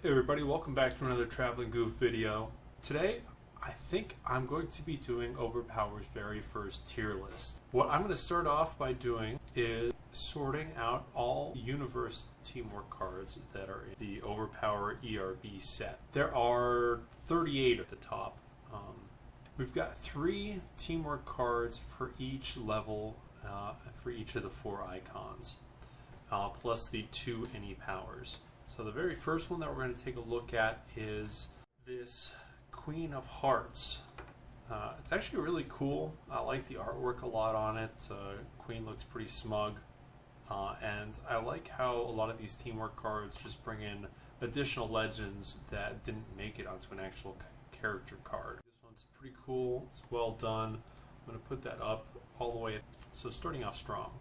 Hey everybody, welcome back to another Traveling Goof video. Today, I think I'm going to be doing OverPower's very first tier list. What I'm going to start off by doing is sorting out all universe teamwork cards that are in the OverPower ERB set. There are 38 at the top. We've got 3 teamwork cards for each level, for each of the 4 icons, plus the 2 any powers. So the very first one that we're going to take a look at is this Queen of Hearts. It's actually really cool. I like the artwork a lot on it. Queen looks pretty smug. And I like how a lot of these teamwork cards just bring in additional legends that didn't make it onto an actual character card. This one's pretty cool. It's well done. I'm going to put that up all the way. So starting off strong.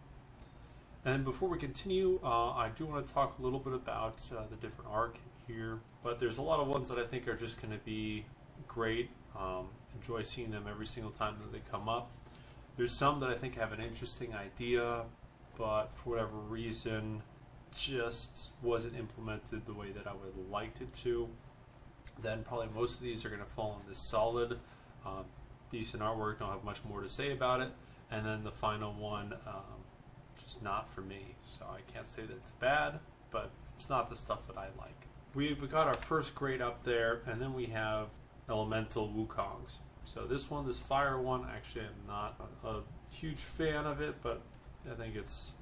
And before we continue, I do want to talk a little bit about the different arc here. But there's a lot of ones that I think are just going to be great. Enjoy seeing them every single time that they come up. There's some that I think have an interesting idea, but for whatever reason, just wasn't implemented the way that I would have liked it to. Then probably most of these are going to fall in this solid. Decent artwork, don't have much more to say about it. And then the final one, just not for me, so I can't say that it's bad, but it's not the stuff that I like. We've got our first grade up there, and then we have Elemental Wukongs. So this one, this fire one, actually I'm not a huge fan of it, but I think it's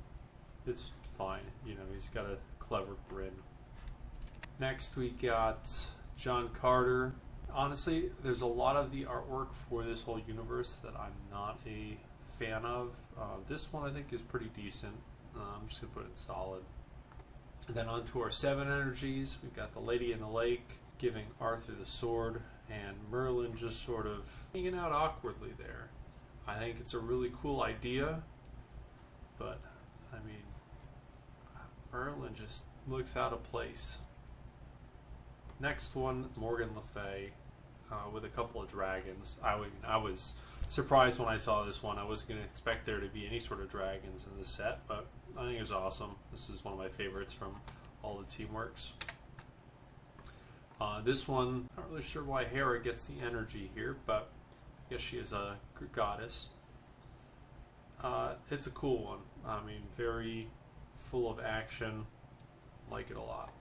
fine. You know, he's got a clever grin. Next we got John Carter. Honestly, there's a lot of the artwork for this whole universe that I'm not a fan of. This one I think is pretty decent. I'm just going to put it solid. And then on to our 7 energies. We've got the Lady in the Lake giving Arthur the sword, and Merlin just sort of hanging out awkwardly there. I think it's a really cool idea, but I mean, Merlin just looks out of place. Next one, Morgan Le Fay with a couple of dragons. I was surprised when I saw this one. I wasn't going to expect there to be any sort of dragons in the set, but I think it's awesome. This is one of my favorites from all the Teamworks. This one, not really sure why Hera gets the energy here, but I guess she is a goddess. It's a cool one. I mean, very full of action. Like it a lot.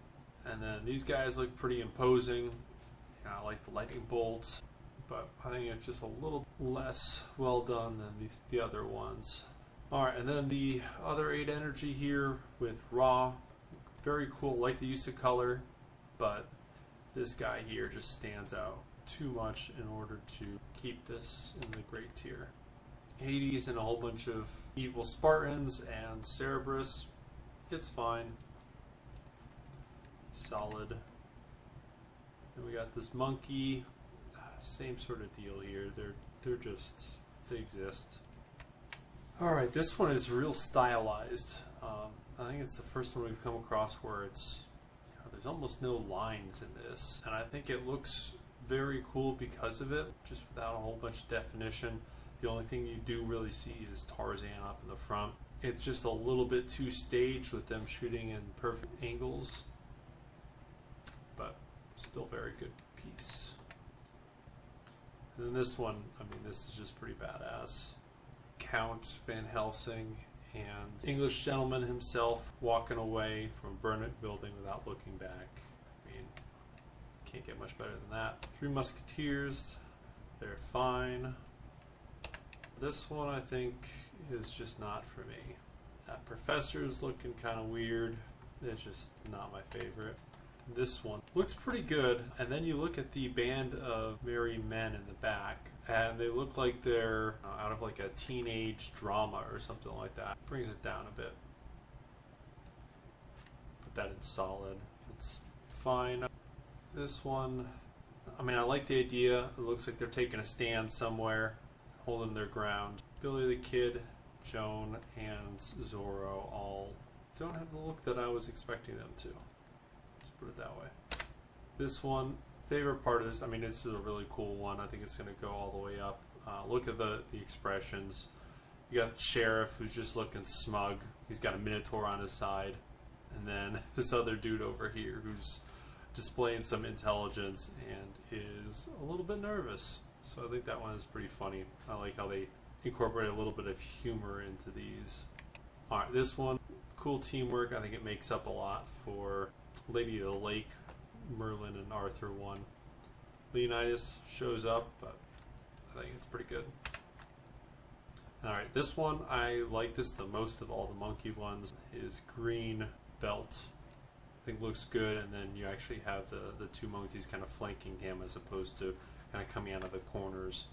And then these guys look pretty imposing. I like the lightning bolts, but I think it's just a little less well done than the other ones. Alright, and then the other 8 energy here with Ra. Very cool, like the use of color, but this guy here just stands out too much in order to keep this in the great tier. Hades and a whole bunch of evil Spartans and Cerberus. It's fine. Solid. Then we got this monkey. Same sort of deal here. They exist. Alright, this one is real stylized. I think it's the first one we've come across where it's, there's almost no lines in this. And I think it looks very cool because of it, just without a whole bunch of definition. The only thing you do really see is Tarzan up in the front. It's just a little bit too staged with them shooting in perfect angles. But still very good piece. And then this one, I mean, this is just pretty badass. Count Van Helsing and English gentleman himself walking away from a burnt building without looking back. I mean, can't get much better than that. 3 Musketeers, they're fine. This one I think is just not for me. That Professor's looking kind of weird. It's just not my favorite. This one looks pretty good, and then you look at the band of merry men in the back, and they look like they're out of like a teenage drama or something like that. Brings it down a bit. Put that in solid. It's fine. This one, I mean, I like the idea. It looks like they're taking a stand somewhere, holding their ground. Billy the Kid, Joan, and Zorro all don't have the look that I was expecting them to. Put it that way. This one, favorite part is, I mean, this is a really cool one. I think it's going to go all the way up. Look at the expressions. You got the sheriff who's just looking smug. He's got a minotaur on his side. And then this other dude over here who's displaying some intelligence and is a little bit nervous. So I think that one is pretty funny. I like how they incorporate a little bit of humor into these. Alright, this one, cool teamwork. I think it makes up a lot for Lady of the Lake, Merlin and Arthur one. Leonidas shows up, but I think it's pretty good. Alright, this one, I like this the most of all the monkey ones. His green belt, I think looks good, and then you actually have the two monkeys kind of flanking him as opposed to kind of coming out of the corners.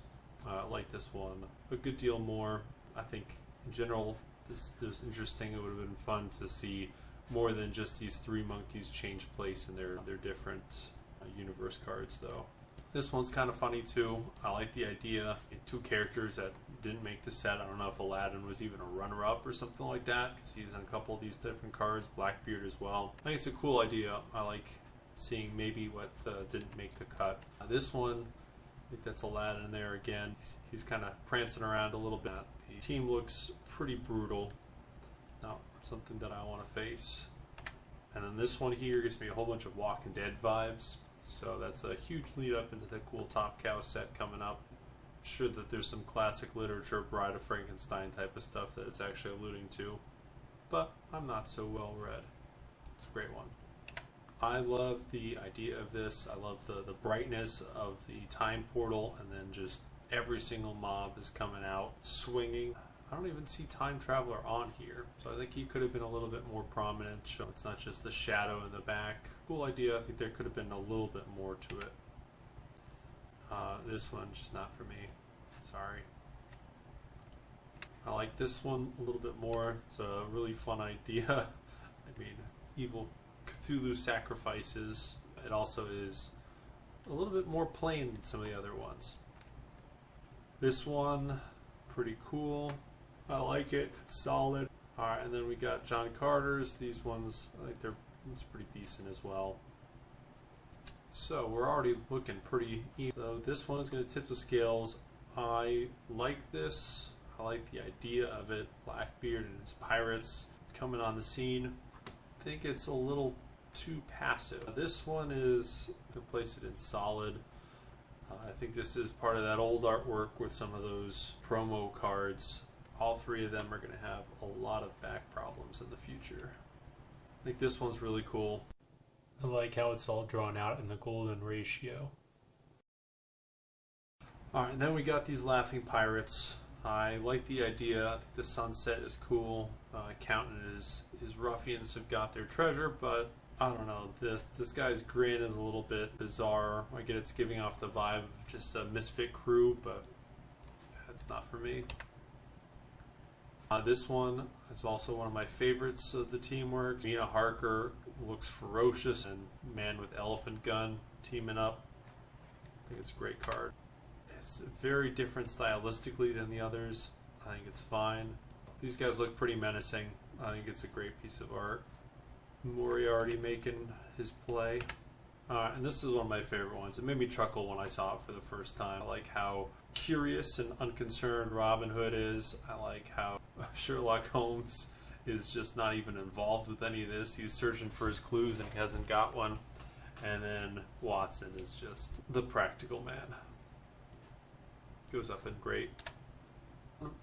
I like this one a good deal more. I think in general this is interesting. It would have been fun to see more than just these three monkeys change place in their different universe cards though. This one's kind of funny too. I like the idea. Two characters that didn't make the set. I don't know if Aladdin was even a runner-up or something like that, because he's on a couple of these different cards. Blackbeard as well. I think it's a cool idea. I like seeing maybe what didn't make the cut. This one, I think that's Aladdin there again. He's kind of prancing around a little bit. The team looks pretty brutal. Not something that I want to face. And then this one here gives me a whole bunch of Walking Dead vibes. So that's a huge lead up into the cool Top Cow set coming up. I'm sure that there's some classic literature, Bride of Frankenstein type of stuff that it's actually alluding to. But I'm not so well read. It's a great one. I love the idea of this. I love the brightness of the time portal, and then just every single mob is coming out swinging. I don't even see Time Traveler on here, so I think he could have been a little bit more prominent. So it's not just the shadow in the back. Cool idea. I think there could have been a little bit more to it. This one's just not for me. Sorry. I like this one a little bit more. It's a really fun idea. I mean, evil Cthulhu sacrifices. It also is a little bit more plain than some of the other ones. This one, pretty cool. I like it. It's solid. Alright, and then we got John Carter's. These ones, I think it's pretty decent as well. So we're already looking pretty even. So this one is going to tip the scales. I like this. I like the idea of it. Blackbeard and his pirates coming on the scene. I think it's a little too passive. This one is, I'm going to place it in solid. I think this is part of that old artwork with some of those promo cards. All three of them are going to have a lot of back problems in the future. I think this one's really cool. I like how it's all drawn out in the golden ratio. Alright, and then we got these laughing pirates. I like the idea. I think the sunset is cool. Counting his ruffians have got their treasure, but I don't know. This guy's grin is a little bit bizarre. I get it's giving off the vibe of just a misfit crew, but that's not for me. This one is also one of my favorites of the teamwork. Mina Harker looks ferocious, and Man with Elephant Gun teaming up. I think it's a great card. It's very different stylistically than the others. I think it's fine. These guys look pretty menacing. I think it's a great piece of art. Moriarty making his play. And this is one of my favorite ones. It made me chuckle when I saw it for the first time. I like how curious and unconcerned Robin Hood is. I like how Sherlock Holmes is just not even involved with any of this. He's searching for his clues and he hasn't got one. And then Watson is just the practical man. Goes up in great.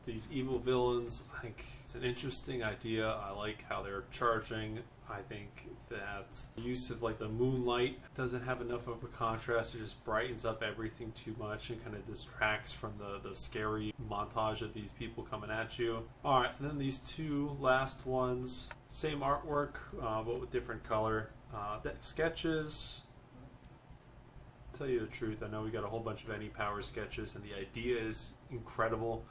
These evil villains, I think it's an interesting idea. I like how they're charging. I think that the use of like the moonlight doesn't have enough of a contrast. It just brightens up everything too much and kind of distracts from the scary montage of these people coming at you. Alright, and then these two last ones, same artwork, but with different color. Sketches, tell you the truth, I know we got a whole bunch of Any Power sketches and the idea is incredible.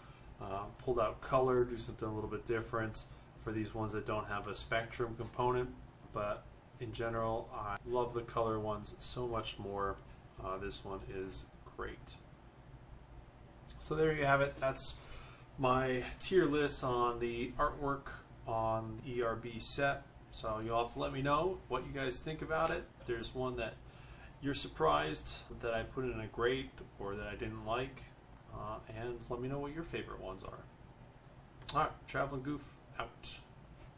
Pulled out color, do something a little bit different for these ones that don't have a spectrum component, but in general I love the color ones so much more. This one is great. So there you have it. That's my tier list on the artwork on the ERB set. So you'll have to let me know what you guys think about it. If there's one that you're surprised that I put in a grade or that I didn't like, and let me know what your favorite ones are. Alright, Traveling Goof out.